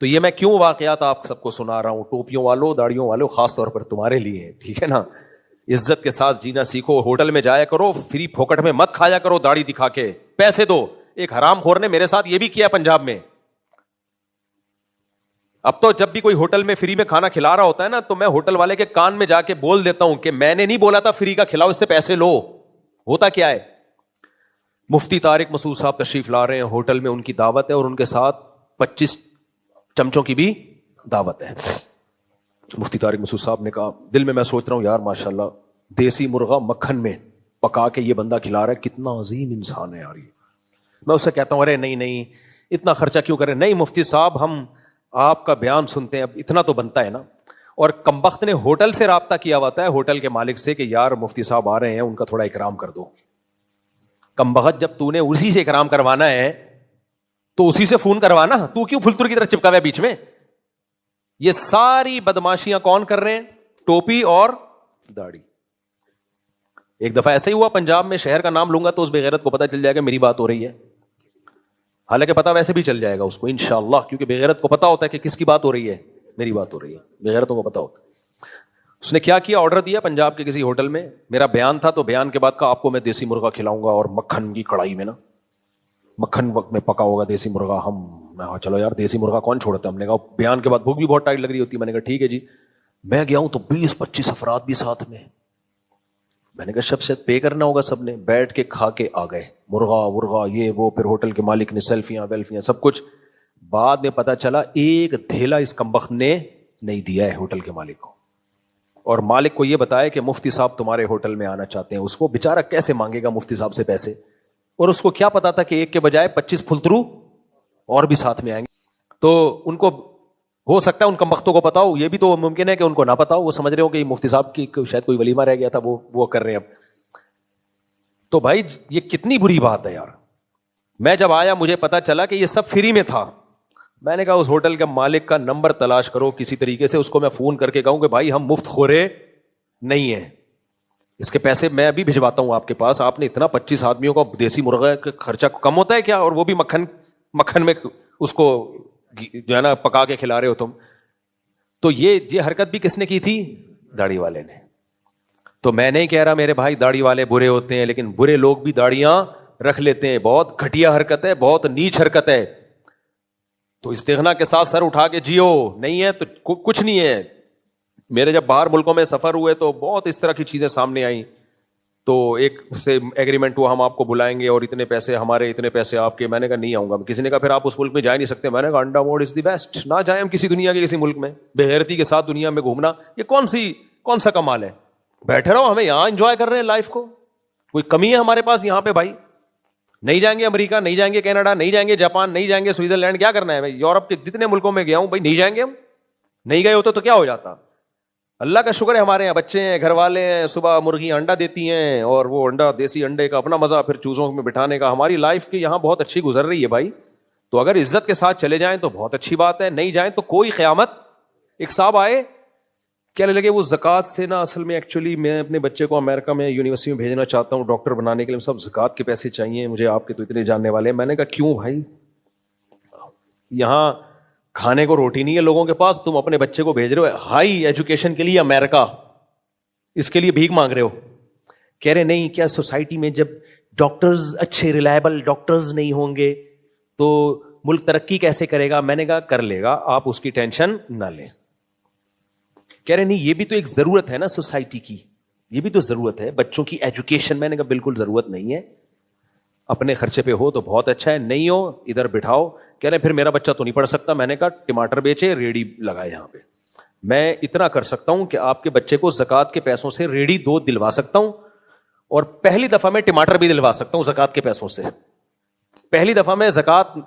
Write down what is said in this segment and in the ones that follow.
تو یہ میں کیوں واقعات آپ سب کو سنا رہا ہوں؟ ٹوپیوں والوں، داڑیوں والوں، خاص طور پر تمہارے لیے، ٹھیک ہے نا؟ عزت کے ساتھ جینا سیکھو. ہوٹل میں جایا کرو، فری پھوکٹ میں مت کھایا کرو داڑھی دکھا کے، پیسے دو. ایک حرام خور نے میرے ساتھ یہ بھی کیا پنجاب میں. اب تو جب بھی کوئی ہوٹل میں فری میں کھانا کھلا رہا ہوتا ہے نا، تو میں ہوٹل والے کے کان میں جا کے بول دیتا ہوں کہ میں نے نہیں بولا تھا فری کا کھلاؤ، اس سے پیسے لو. ہوتا کیا ہے، مفتی طارق مسعود صاحب تشریف لا رہے ہیں ہوٹل میں، ان کی دعوت ہے اور ان کے ساتھ 25 چمچوں کی بھی دعوت ہے. مفتی طارق مسعود صاحب نے کہا، دل میں سوچ رہا ہوں یار ماشاءاللہ دیسی مرغا مکھن میں پکا کے یہ بندہ کھلا رہا ہے، کتنا عظیم انسان ہے یار یہ. میں اسے کہتا ہوں ارے نہیں اتنا خرچہ کیوں کریں. نہیں مفتی صاحب، ہم آپ کا بیان سنتے ہیں، اب اتنا تو بنتا ہے نا. اور کمبخت نے ہوٹل سے رابطہ کیا ہوا ہے، ہوٹل کے مالک سے، کہ یار مفتی صاحب آ رہے ہیں، ان کا تھوڑا اکرام کر دو. کمبخت، جب تو نے اسی سے اکرام کروانا ہے تو اسی سے فون کروانا، تو کیوں پھلتر کی طرح چپکا ہوا ہے بیچ میں. یہ ساری بدماشیاں کون کر رہے ہیں؟ ٹوپی اور داڑھی. ایک دفعہ ایسے ہی ہوا پنجاب میں، شہر کا نام لوں گا تو اس بغیرت کو پتہ چل جائے گا میری بات ہو رہی ہے. حالانکہ پتہ ویسے بھی چل جائے گا اس کو انشاءاللہ، کیونکہ بغیرت کو پتہ ہوتا ہے کہ کس کی بات ہو رہی ہے، میری بات ہو رہی ہے. بغیرتوں کو پتہ ہوتا ہے. اس نے کیا کیا، آرڈر دیا پنجاب کے کسی ہوٹل میں، میرا بیان تھا تو بیان کے بعد کہا آپ کو میں دیسی مرغا کھلاؤں گا اور مکھن کی کڑھائی میں نا، مکھن وقت میں پکا ہوگا دیسی مرغا. چلو یار دیسی مرغا کون چھوڑتا ہے. ہم نے کہا بیان کے بعد بھوک بھی بہت ٹائٹ لگ رہی ہوتی ہے. میں نے کہا ٹھیک ہے جی. میں گیا ہوں تو 20-25 افراد بھی ساتھ میں. میں نے کہا شب سے پے کرنا ہوگا سب نے. بیٹھ کے کھا کے آ گئے، مرغا یہ وہ. پھر ہوٹل کے مالک نے سیلفیاں ویلفیاں سب کچھ. بعد میں پتا چلا ایک دھیلا اس کمبخت نے نہیں دیا ہے ہوٹل کے مالک کو. اور مالک کو یہ بتایا کہ مفتی صاحب تمہارے ہوٹل میں آنا چاہتے ہیں. اس کو بےچارہ کیسے مانگے گا مفتی صاحب سے پیسے؟ اور اس کو کیا پتا تھا کہ ایک کے بجائے 25 پھلترو اور بھی ساتھ میں آئیں گے. تو ان کو ہو سکتا ہے ان کمبختوں کو پتا ہو، یہ بھی تو ممکن ہے کہ ان کو نہ پتا ہو. وہ سمجھ رہے ہو کہ مفتی صاحب کی شاید کوئی ولیمہ رہ گیا تھا، وہ کر رہے ہیں اب. تو بھائی یہ کتنی بری بات ہے یار. میں جب آیا مجھے پتا چلا کہ یہ سب فری میں تھا. میں نے کہا اس ہوٹل کے مالک کا نمبر تلاش کرو کسی طریقے سے، اس کو میں فون کر کے کہوں کہ بھائی ہم مفت خورے نہیں ہیں، اس کے پیسے میں ابھی بھجواتا ہوں آپ کے پاس. آپ نے اتنا 25 آدمیوں کا دیسی مرغا کا خرچہ کم ہوتا ہے کیا؟ اور وہ بھی مکھن میں اس کو جو ہے نا پکا کے کھلا رہے ہو تم. تو یہ حرکت بھی کس نے کی تھی؟ داڑھی والے نے. تو میں نہیں کہہ رہا میرے بھائی داڑھی والے برے ہوتے ہیں، لیکن برے لوگ بھی داڑیاں رکھ لیتے ہیں. بہت گھٹیا حرکت ہے، بہت نیچ حرکت ہے. تو استغنا کے ساتھ سر اٹھا کے جیو. نہیں ہے تو کچھ نہیں ہے. میرے جب باہر ملکوں میں سفر ہوئے تو بہت اس طرح کی چیزیں سامنے آئیں. تو ایک سے ایگریمنٹ ہوا ہم آپ کو بلائیں گے اور اتنے پیسے ہمارے اتنے پیسے آپ کے. میں نے کہا نہیں آؤں گا. کسی نے کہا پھر آپ اس ملک میں جا نہیں سکتے. میں نے کہا انڈا ورلڈ از دی بیسٹ، نہ جائیں ہم کسی دنیا کے کسی ملک میں. بےغیرتی کے ساتھ دنیا میں گھومنا یہ کون سا کمال ہے؟ بیٹھے رہو، ہمیں یہاں انجوائے کر رہے ہیں لائف کو. کوئی کمی ہے ہمارے پاس یہاں پہ بھائی؟ نہیں جائیں گے امریکہ، نہیں جائیں گے کینیڈا، نہیں جائیں گے جاپان، نہیں جائیں گے سوئٹزرلینڈ. کیا کرنا ہے بھائی؟ یورپ کے جتنے ملکوں میں گیا ہوں بھائی، نہیں جائیں گے ہم؟ نہیں گئے ہوتے تو کیا ہو جاتا. اللہ کا شکر ہے ہمارے یہاں بچے ہیں، گھر والے ہیں، صبح مرغی انڈا دیتی ہیں اور وہ انڈا دیسی انڈے کا اپنا مزہ، پھر چوزوں میں بٹھانے کا. ہماری لائف کی یہاں بہت اچھی گزر رہی ہے بھائی. تو اگر عزت کے ساتھ چلے جائیں تو بہت اچھی بات ہے، نہیں جائیں تو کوئی قیامت. ایک صاحب آئے کہنے لگے وہ زکوٰۃ سے نا، اصل میں ایکچولی میں اپنے بچے کو امریکہ میں یونیورسٹی میں بھیجنا چاہتا ہوں ڈاکٹر بنانے کے لیے، سب زکوٰۃ کے پیسے چاہیے مجھے، آپ کے تو اتنے جاننے والے ہیں. میں نے کہا کیوں بھائی؟ یہاں کھانے کو روٹی نہیں ہے لوگوں کے پاس، تم اپنے بچے کو بھیج رہے ہو ہائی ایجوکیشن کے لیے امریکہ، اس کے لیے بھیک مانگ رہے ہو. کہہ رہے نہیں، کیا سوسائٹی میں جب ڈاکٹرز اچھے ریلائبل ڈاکٹرز نہیں ہوں گے تو ملک ترقی کیسے کرے گا؟ میں نے کہا کر لے گا، آپ اس کی ٹینشن نہ لیں. کہہ رہے نہیں یہ بھی تو ایک ضرورت ہے نا سوسائٹی کی، یہ بھی تو ضرورت ہے بچوں کی ایجوکیشن. میں نے کہا بالکل ضرورت نہیں ہے، اپنے خرچے پہ ہو تو بہت اچھا ہے، نہیں ہو ادھر بٹھاؤ. کہہ رہے پھر میرا بچہ تو نہیں پڑھ سکتا. میں نے کہا ٹماٹر بیچے، ریڑھی لگائے یہاں پہ. میں اتنا کر سکتا ہوں کہ آپ کے بچے کو زکوٰۃ کے پیسوں سے ریڑھی 2 دلوا سکتا ہوں، اور پہلی دفعہ میں ٹماٹر بھی دلوا سکتا ہوں زکوٰۃ کے پیسوں سے. پہلی دفعہ میں زکوٰۃ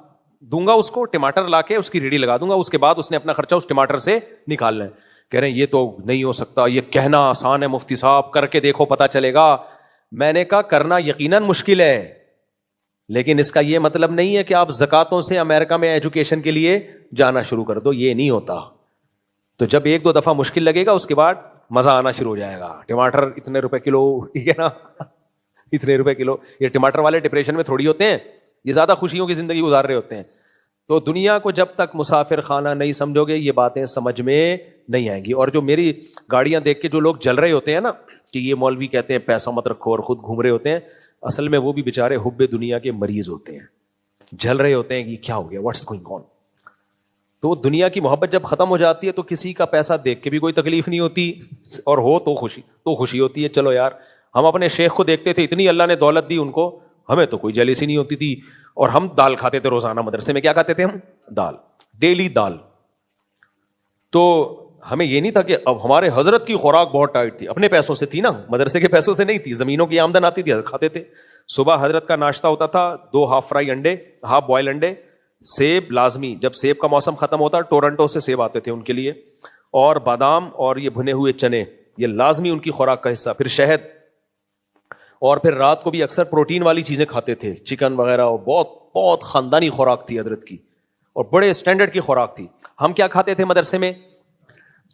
دوں گا اس کو، ٹماٹر لا کے اس کی ریڑھی لگا دوں گا، اس کے بعد اس نے اپنا خرچہ اس ٹماٹر سے نکالنا ہے. کہہ رہے ہیں یہ تو نہیں ہو سکتا، یہ کہنا آسان ہے مفتی صاحب، کر کے دیکھو پتا چلے گا. میں نے کہا کرنا یقیناً مشکل ہے، لیکن اس کا یہ مطلب نہیں ہے کہ آپ زکاتوں سے امریکہ میں ایجوکیشن کے لیے جانا شروع کر دو. یہ نہیں ہوتا. تو جب 1-2 دفعہ مشکل لگے گا اس کے بعد مزہ آنا شروع ہو جائے گا. ٹماٹر اتنے روپے کلو، ٹھیک ہے نا، اتنے روپے کلو. یہ ٹماٹر والے ڈپریشن میں تھوڑی ہوتے ہیں، یہ زیادہ خوشیوں کی زندگی گزار رہے ہوتے ہیں. تو دنیا کو جب تک مسافر خانہ نہیں سمجھو گے یہ باتیں سمجھ میں نہیں آئیں گی. اور جو میری گاڑیاں دیکھ کے جو لوگ جل رہے ہوتے ہیں نا کہ یہ مولوی کہتے ہیں پیسہ مت رکھو اور خود گھوم رہے ہوتے ہیں, اصل میں وہ بھی بےچارے حب دنیا کے مریض ہوتے ہیں, جل رہے ہوتے ہیں کہ کیا ہو گیا, واٹس گوئنگ آن. تو دنیا کی محبت جب ختم ہو جاتی ہے تو کسی کا پیسہ دیکھ کے بھی کوئی تکلیف نہیں ہوتی, اور ہو تو خوشی ہوتی ہے. چلو یار, ہم اپنے شیخ کو دیکھتے تھے, اتنی اللہ نے دولت دی ان کو, ہمیں تو کوئی جیلسی نہیں ہوتی تھی, اور ہم دال کھاتے تھے روزانہ. مدرسے میں کیا کھاتے تھے ہم؟ دال, ڈیلی دال. تو ہمیں یہ نہیں تھا کہ اب ہمارے حضرت کی خوراک بہت ٹائٹ تھی, اپنے پیسوں سے تھی نا, مدرسے کے پیسوں سے نہیں تھی, زمینوں کی آمدن آتی تھی, کھاتے تھے. صبح حضرت کا ناشتہ ہوتا تھا 2 ہاف فرائی انڈے, ہاف بوائل انڈے, سیب لازمی, جب سیب کا موسم ختم ہوتا ٹورنٹو سے سیب آتے تھے ان کے لیے, اور بادام اور یہ بھنے ہوئے چنے, یہ لازمی ان کی خوراک کا حصہ. پھر شہد, اور پھر رات کو بھی اکثر پروٹین والی چیزیں کھاتے تھے, چکن وغیرہ, اور بہت بہت خاندانی خوراک تھی حضرت کی, اور بڑے اسٹینڈرڈ کی خوراک تھی. ہم کیا کھاتے تھے مدرسے میں؟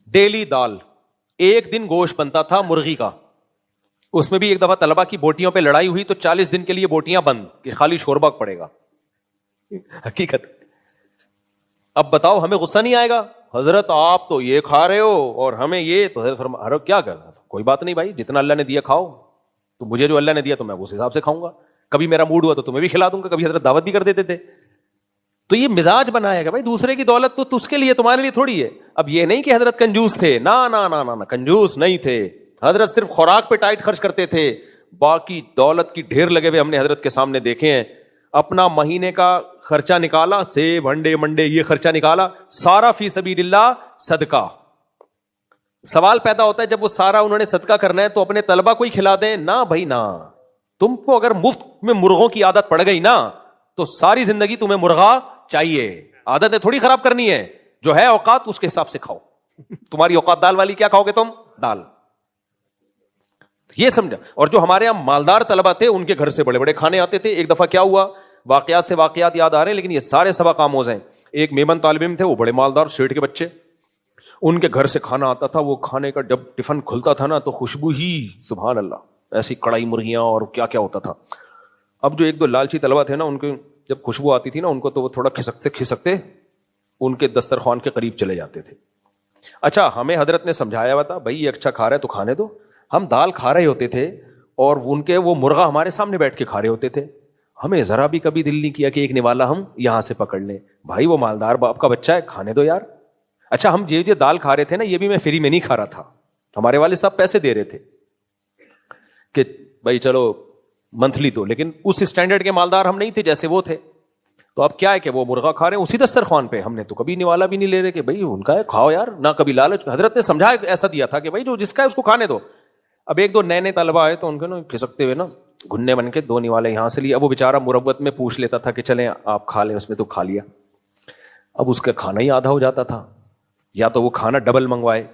ڈیلی دال. ایک دن گوشت بنتا تھا مرغی کا, اس میں بھی ایک دفعہ طلبہ کی بوٹیوں پہ لڑائی ہوئی تو 40 دن کے لیے بوٹیاں بند, کہ خالی شوربہ پڑے گا. حقیقت. اب بتاؤ ہمیں غصہ نہیں آئے گا؟ حضرت آپ تو یہ کھا رہے ہو اور ہمیں یہ, تو حضرت فرمایا کیا کر, کوئی بات نہیں بھائی, جتنا اللہ نے دیا کھاؤ, تو مجھے جو اللہ نے دیا تو میں اس حساب سے کھاؤں گا. کبھی میرا موڈ ہوا تو تمہیں بھی کھلا دوں گا. کبھی حضرت دعوت بھی کر دیتے تھے. تو یہ مزاج بنایا گا بھائی, دوسرے کی دولت تو اس کے لیے, تمہارے لیے تھوڑی ہے. اب یہ نہیں کہ حضرت کنجوس تھے, نہ کنجوس نہیں تھے. حضرت صرف خوراک پہ ٹائٹ خرچ کرتے تھے, باقی دولت کی ڈھیر لگے ہوئے ہم نے حضرت کے سامنے دیکھے ہیں. اپنا مہینے کا خرچہ نکالا, سیب انڈے منڈے یہ خرچہ نکالا, سارا فی سبیل اللہ صدقہ. سوال پیدا ہوتا ہے جب وہ سارا انہوں نے صدقہ کرنا ہے تو اپنے طلبہ کو ہی کھلا دیں؟ نہ بھائی نہ. تم کو اگر مفت میں مرغوں کی عادت پڑ گئی نا تو ساری زندگی تمہیں مرغا چاہیے. عادتیں تھوڑی خراب کرنی ہے, جو ہے اوقات اس کے حساب سے کھاؤ. تمہاری اوقات دال والی, کیا کھاؤ گے تم؟ دال. یہ سمجھا. اور جو ہمارے یہاں مالدار طلبہ تھے ان کے گھر سے بڑے بڑے کھانے آتے تھے. ایک دفعہ کیا ہوا, واقعات سے واقعات یاد آ رہے ہیں لیکن یہ سارے سبق آموز ہیں. ایک میمن طالب علم تھے, وہ بڑے مالدار سیٹ کے بچے, ان کے گھر سے کھانا آتا تھا. وہ کھانے کا جب ٹفن کھلتا تھا نا تو خوشبو ہی سبحان اللہ, ایسی کڑائی مرغیاں اور کیا کیا ہوتا تھا. اب جو 1-2 لالچی طلبہ تھے نا, ان کے جب خوشبو آتی تھی نا ان کو, تو وہ تھوڑا کھسکتے ان کے دسترخوان کے قریب چلے جاتے تھے. اچھا, ہمیں حضرت نے سمجھایا ہوا تھا بھائی یہ اچھا کھا رہا ہے تو کھانے دو. ہم دال کھا رہے ہوتے تھے اور ان کے وہ مرغا ہمارے سامنے بیٹھ کے کھا رہے ہوتے تھے. ہمیں ذرا بھی کبھی دل نہیں کیا کہ ایک نوالا ہم یہاں سے پکڑ لیں. بھائی وہ مالدار باپ کا بچہ ہے, کھانے دو یار. اچھا, ہم یہ دال کھا رہے تھے نا, یہ بھی میں فری میں نہیں کھا رہا تھا, ہمارے والد صاحب پیسے دے رہے تھے کہ بھائی چلو منتھلی دو, لیکن اس اسٹینڈرڈ کے مالدار ہم نہیں تھے جیسے وہ تھے. تو اب کیا ہے کہ وہ مرغا کھا رہے ہیں اسی دسترخوان پہ, ہم نے تو کبھی نوالا بھی نہیں لے رہے کہ بھائی ان کا ہے کھاؤ یار, نہ کبھی لالچ. حضرت نے سمجھا ایسا دیا تھا کہ بھائی جو جس کا ہے اس کو کھانے دو. اب 1-2 نئے طلبہ آئے تو ان کے نا کھسکتے ہوئے نا گھننے بن کے 2 نوالے یہاں سے لیے. اب وہ بیچارہ مروت میں پوچھ لیتا تھا کہ چلیں آپ کھا لیں, اس میں تو کھا لیا. اب اس کا کھانا ہی آدھا ہو جاتا تھا, یا تو وہ کھانا ڈبل منگوائے.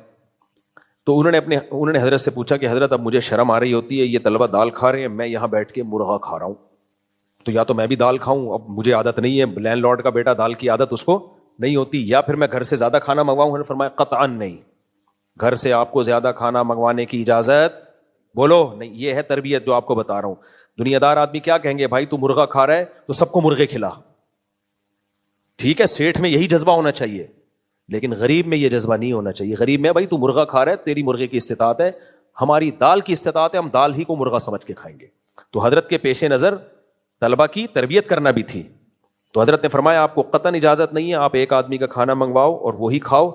تو انہوں نے حضرت سے پوچھا کہ حضرت اب مجھے شرم آ رہی ہوتی ہے, یہ طلبہ دال کھا رہے ہیں, میں یہاں بیٹھ کے مرغا کھا رہا ہوں, تو یا تو میں بھی دال کھاؤں, اب مجھے عادت نہیں ہے, لینڈ لارڈ کا بیٹا دال کی عادت اس کو نہیں ہوتی, یا پھر میں گھر سے زیادہ کھانا منگواؤں. انہوں نے فرمایا قطعاً نہیں, گھر سے آپ کو زیادہ کھانا منگوانے کی اجازت بولو نہیں. یہ ہے تربیت جو آپ کو بتا رہا ہوں. دنیا دار آدمی کیا کہیں گے, بھائی تو مرغا کھا رہا ہے تو سب کو مرغے کھلا. ٹھیک ہے, سیٹھ میں یہی جذبہ ہونا چاہیے, لیکن غریب میں یہ جذبہ نہیں ہونا چاہیے. غریب میں بھائی تو مرغا کھا رہا ہے, تیری مرغے کی استطاعت ہے, ہماری دال کی استطاعت ہے, ہم دال ہی کو مرغا سمجھ کے کھائیں گے. تو حضرت کے پیش نظر طلبہ کی تربیت کرنا بھی تھی. تو حضرت نے فرمایا آپ کو قطعاً اجازت نہیں ہے, آپ ایک آدمی کا کھانا منگواؤ اور وہی کھاؤ,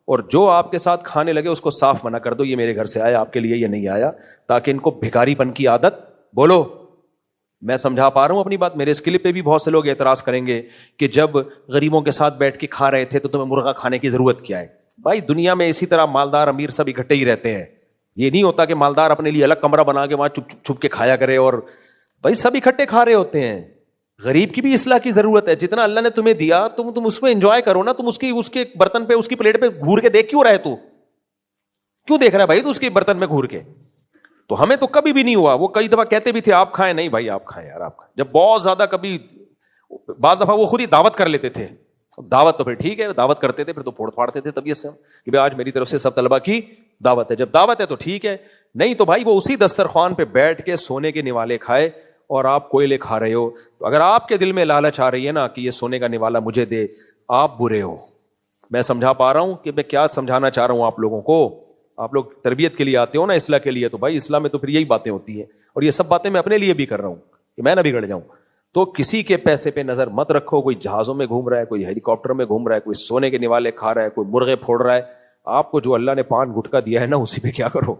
اور جو آپ کے ساتھ کھانے لگے اس کو صاف منع کر دو, یہ میرے گھر سے آیا آپ کے لیے یہ نہیں آیا, تاکہ ان کو بھکاری پن کی عادت. بولو میں سمجھا پا رہا ہوں اپنی بات. میرے اس کلپ پہ بھی بہت سے لوگ اعتراض کریں گے کہ جب غریبوں کے ساتھ بیٹھ کے کھا رہے تھے تو تمہیں مرغا کھانے کی ضرورت کیا ہے. بھائی دنیا میں اسی طرح مالدار امیر سب اکٹھے ہی رہتے ہیں. یہ نہیں ہوتا کہ مالدار اپنے لیے الگ کمرہ بنا کے وہاں چھپ چھپ کے کھایا کرے, اور بھائی سب اکٹھے کھا رہے ہوتے ہیں. غریب کی بھی اصلاح کی ضرورت ہے. جتنا اللہ نے تمہیں دیا تم اس میں انجوائے کرو نا. تم اس کے برتن پہ, اس کی پلیٹ پہ گھور کے دیکھ کیوں رہے, تو کیوں دیکھ رہا ہے بھائی تو اس کے برتن میں گھور کے. تو ہمیں تو کبھی بھی نہیں ہوا. وہ کئی دفعہ کہتے بھی تھے آپ کھائیں, نہیں بھائی آپ کھائیں یار آپ کھائیں. جب بہت زیادہ کبھی بعض دفعہ وہ خود ہی دعوت کر لیتے تھے. دعوت تو پھر ٹھیک ہے, دعوت کرتے تھے پھر تو پھوڑ پھاڑتے تھے طبیعت سے کہ بھائی آج میری طرف سے سب طلبہ کی دعوت ہے. جب دعوت ہے تو ٹھیک ہے, نہیں تو بھائی وہ اسی دسترخوان پہ بیٹھ کے سونے کے نوالے کھائے, اور آپ کوئلے کھا رہے ہو. تو اگر آپ کے دل میں لالچ آ رہی ہے نا کہ یہ سونے کا نوالا مجھے دے, آپ برے ہو. میں سمجھا پا رہا ہوں کہ میں کیا سمجھانا چاہ رہا ہوں آپ لوگوں کو. آپ لوگ تربیت کے لیے آتے ہو نا, اصلاح کے لیے, تو بھائی اصلاح میں تو پھر یہی باتیں ہوتی ہیں, اور یہ سب باتیں میں اپنے لیے بھی کر رہا ہوں کہ میں نہ بگڑ جاؤں. تو کسی کے پیسے پہ نظر مت رکھو. کوئی جہازوں میں گھوم رہا ہے, کوئی ہیلی کاپٹر میں گھوم رہا ہے, کوئی سونے کے نوالے کھا رہا ہے, کوئی مرغے پھوڑ رہا ہے. آپ کو جو اللہ نے پان گٹکا دیا ہے نا, اسی پہ کیا کرو.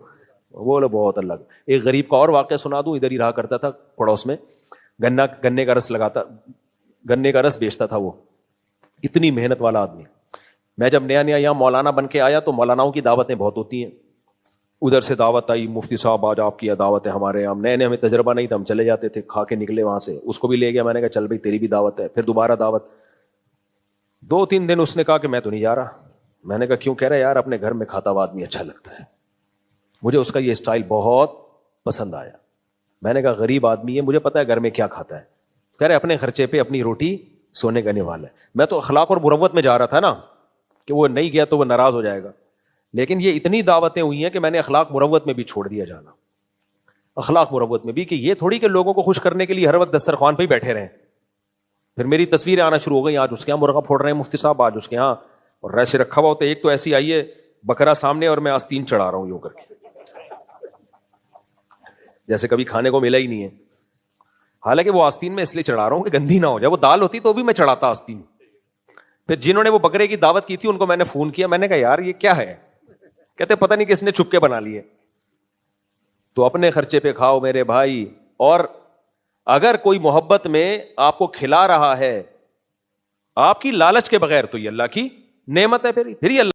وہ بہت اللہ. ایک غریب کا اور واقعہ سنا دوں, ادھر ہی رہا کرتا تھا پڑوس میں, گنے کا رس لگاتا, گنے کا رس بیچتا تھا وہ. اتنی محنت والا آدمی. میں جب نیا نیا یہاں مولانا بن کے آیا تو مولاناؤں کی دعوتیں بہت ہوتی ہیں. ادھر سے دعوت آئی, مفتی صاحب آج آپ کی دعوت ہے ہمارے یہاں. نئے ہمیں تجربہ نہیں تھا, ہم چلے جاتے تھے, کھا کے نکلے وہاں سے. اس کو بھی لے گیا, میں نے کہا چل بھائی تیری بھی دعوت ہے. پھر دوبارہ دعوت. 2-3 دن اس نے کہا کہ میں تو نہیں جا رہا. میں نے کہا کیوں؟ کہہ رہا یار اپنے گھر میں کھاتا ہوا آدمی اچھا لگتا ہے. مجھے اس کا یہ اسٹائل بہت پسند آیا. میں نے کہا غریب آدمی ہے, مجھے پتا ہے گھر میں کیا کھاتا ہے. کہہ رہے اپنے خرچے پہ اپنی روٹی سونے کا نوالا ہے. میں تو اخلاق اور مروت میں جا رہا تھا نا, کہ وہ نہیں گیا تو وہ ناراض ہو جائے گا. لیکن یہ اتنی دعوتیں ہوئی ہیں کہ میں نے اخلاق مروت میں بھی چھوڑ دیا جانا. اخلاق مروت میں بھی, کہ یہ تھوڑی کہ لوگوں کو خوش کرنے کے لیے ہر وقت دسترخوان پہ ہی بیٹھے رہیں. پھر میری تصویریں آنا شروع ہو گئی, آج اس کے یہاں مرغا پھوڑ رہے ہیں مفتی صاحب, آج اس کے یہاں, اور ایسے رکھا ہوا ہوتا ہے. ایک تو ایسی آئی ہے بکرا سامنے اور میں آستین چڑھا رہا ہوں یوں کر کے, جیسے کبھی کھانے کو ملا ہی نہیں ہے. حالانکہ وہ آستین میں اس لیے چڑھا رہا ہوں کہ گندی نہ ہو جائے. وہ دال ہوتی تو بھی میں چڑھاتا آستین. پھر جنہوں نے وہ بکرے کی دعوت کی تھی ان کو میں نے فون کیا, میں نے کہا یار یہ کیا ہے؟ کہتے پتہ نہیں کس نے چپ کے بنا لیے. تو اپنے خرچے پہ کھاؤ میرے بھائی. اور اگر کوئی محبت میں آپ کو کھلا رہا ہے آپ کی لالچ کے بغیر, تو یہ اللہ کی نعمت ہے. پھر یہ اللہ